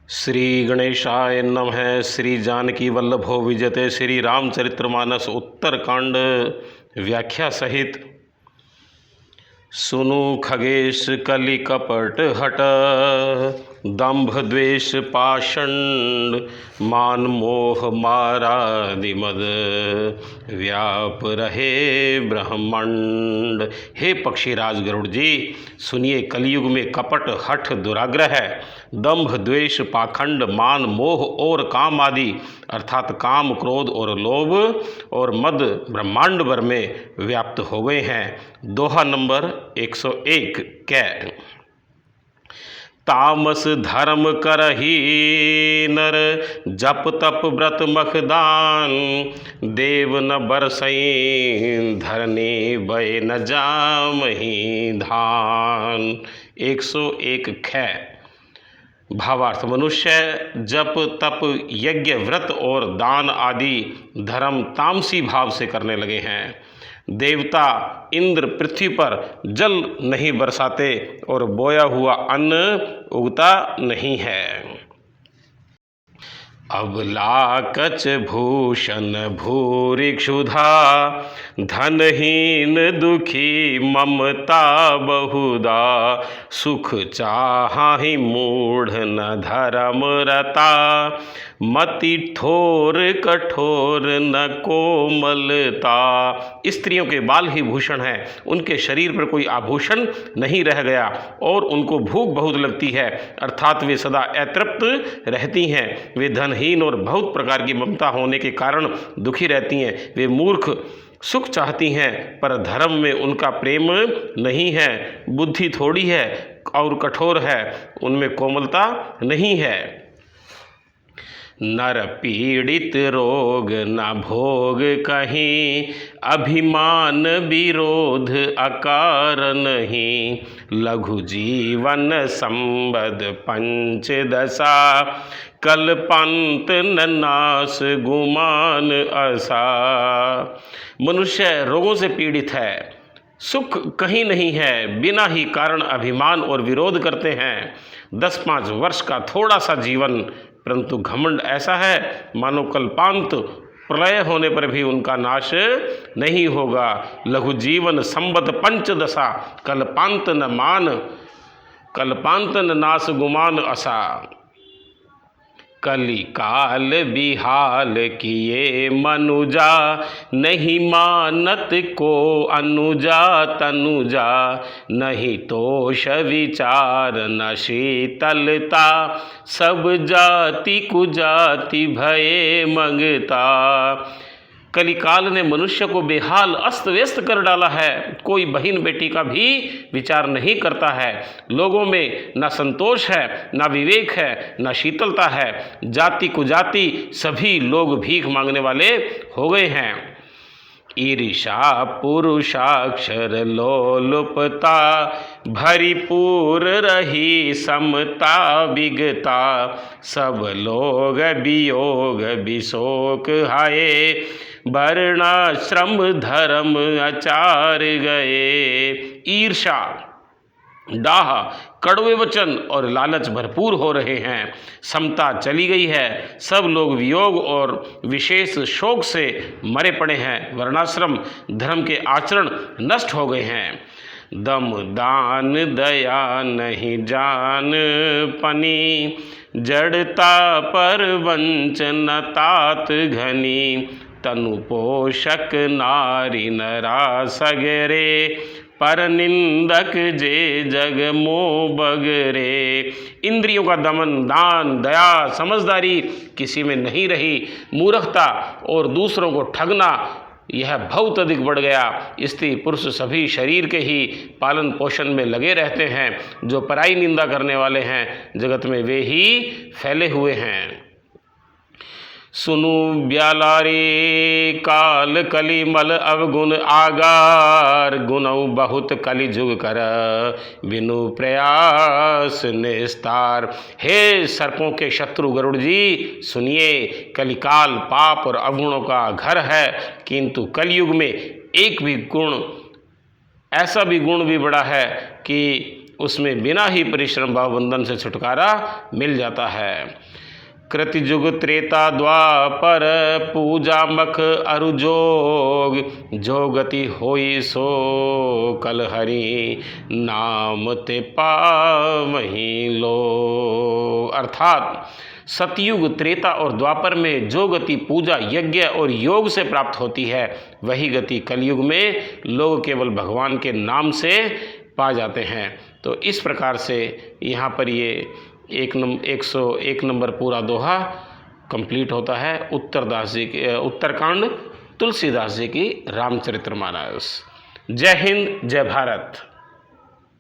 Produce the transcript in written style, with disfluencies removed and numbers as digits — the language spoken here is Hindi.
श्री गणेशाय नमः। श्री जानकी वल्लभो विजयते। श्री रामचरितमानस उत्तरकांड व्याख्या सहित। सुनु खगेश कलि कपट हट, दंभ द्वेष पाषंड, मान मोह मारादि मद, व्याप रहे ब्रह्मांड। हे पक्षीराज गरुड़ जी, सुनिए, कलयुग में कपट, हठ, दुराग्रह, दंभ, द्वेष, पाखंड, मान, मोह और काम आदि अर्थात काम, क्रोध और लोभ और मद ब्रह्मांड भर में व्याप्त हो गए हैं। दोहा नंबर 101 कै। तामस धर्म करही नर, जप तप व्रत मखदान, देव न बरसई धरनी बय न जामहि धान। 101 ख। भावार्थ: मनुष्य जप तप यज्ञ व्रत और दान आदि धर्म तामसी भाव से करने लगे हैं। देवता इंद्र पृथ्वी पर जल नहीं बरसाते और बोया हुआ अन्न उगता नहीं है। अबला-कच भूषण भूरि क्षुधा, धनहीन दुखी ममता बहुधा, सुख चाहि मूढ़ न धर्म रता, मति ठोर कठोर न कोमलता। स्त्रियों के बाल ही भूषण हैं, उनके शरीर पर कोई आभूषण नहीं रह गया और उनको भूख बहुत लगती है, अर्थात वे सदा अतृप्त रहती हैं। वे धनहीन और बहुत प्रकार की ममता होने के कारण दुखी रहती हैं। वे मूर्ख सुख चाहती हैं पर धर्म में उनका प्रेम नहीं है, बुद्धि थोड़ी है और कठोर है, उनमें कोमलता नहीं है। नर पीड़ित रोग न भोग कहीं, अभिमान विरोध अकार नहीं, लघु जीवन संबद पंचदशा, कल्पांत न नाश गुमान आशा। मनुष्य रोगों से पीड़ित है, सुख कहीं नहीं है, बिना ही कारण अभिमान और विरोध करते हैं। 10-5 वर्ष का थोड़ा सा जीवन, परंतु घमंड ऐसा है मानो कल्पांत प्रलय होने पर भी उनका नाश नहीं होगा। लघु जीवन संबत पंचदशा, कल्पांत न मान, कल्पांत न नाश गुमान असा। कलि काल बिहाल किए मनुजा, नहीं मानत को अनुजा तनुजा, नहीं तोष विचार न शीतलता, सब जाति कुजाति भये मंगता। कलिकाल ने मनुष्य को बेहाल अस्त व्यस्त कर डाला है, कोई बहन बेटी का भी विचार नहीं करता है। लोगों में न संतोष है, न विवेक है, न शीतलता है। जाति कुजाति सभी लोग भीख मांगने वाले हो गए हैं। ईर्षा पुरुषाक्षर लोलुपता, भरीपूर रही समता विगता, सब लोग वियोग विशोक हाय, वर्णाश्रम धर्म आचार गए। ईर्षा, डाह, कड़वे वचन और लालच भरपूर हो रहे हैं। समता चली गई है, सब लोग वियोग और विशेष शोक से मरे पड़े हैं। वर्णाश्रम धर्म के आचरण नष्ट हो गए हैं। दम दान दया नहीं जान पनी, जड़ता पर वंचन तात घनी, तनु पोषक नारी नरा सगरे, पर निंदक जे जग मोह बगरे। इंद्रियों का दमन, दान, दया, समझदारी किसी में नहीं रही। मूर्खता और दूसरों को ठगना यह बहुत अधिक बढ़ गया। स्त्री पुरुष सभी शरीर के ही पालन पोषण में लगे रहते हैं। जो पराई निंदा करने वाले हैं जगत में वे ही फैले हुए हैं। सुनु ब्यालारे काल कलि मल अवगुण आगार, गुणौ बहुत कलि जुग कर बिनु प्रयास निस्तार। हे सर्पों के शत्रु गरुड़ जी, सुनिए, कलिकाल पाप और अवगुणों का घर है, किंतु कलयुग में एक भी गुण, ऐसा भी गुण भी बड़ा है कि उसमें बिना ही परिश्रम भाव बंधन से छुटकारा मिल जाता है। कृतयुग त्रेता द्वापर पूजा मख अरु जोग, जो गति होई सो कल हरि नाम ते पावहि लोग। अर्थात सतयुग, त्रेता और द्वापर में जो गति पूजा, यज्ञ और योग से प्राप्त होती है, वही गति कलयुग में लोग केवल भगवान के नाम से पा जाते हैं। तो इस प्रकार से यहाँ पर ये 101 नंबर पूरा दोहा कंप्लीट होता है उत्तरकांड तुलसीदास जी की रामचरितमानस। जय हिंद, जय भारत।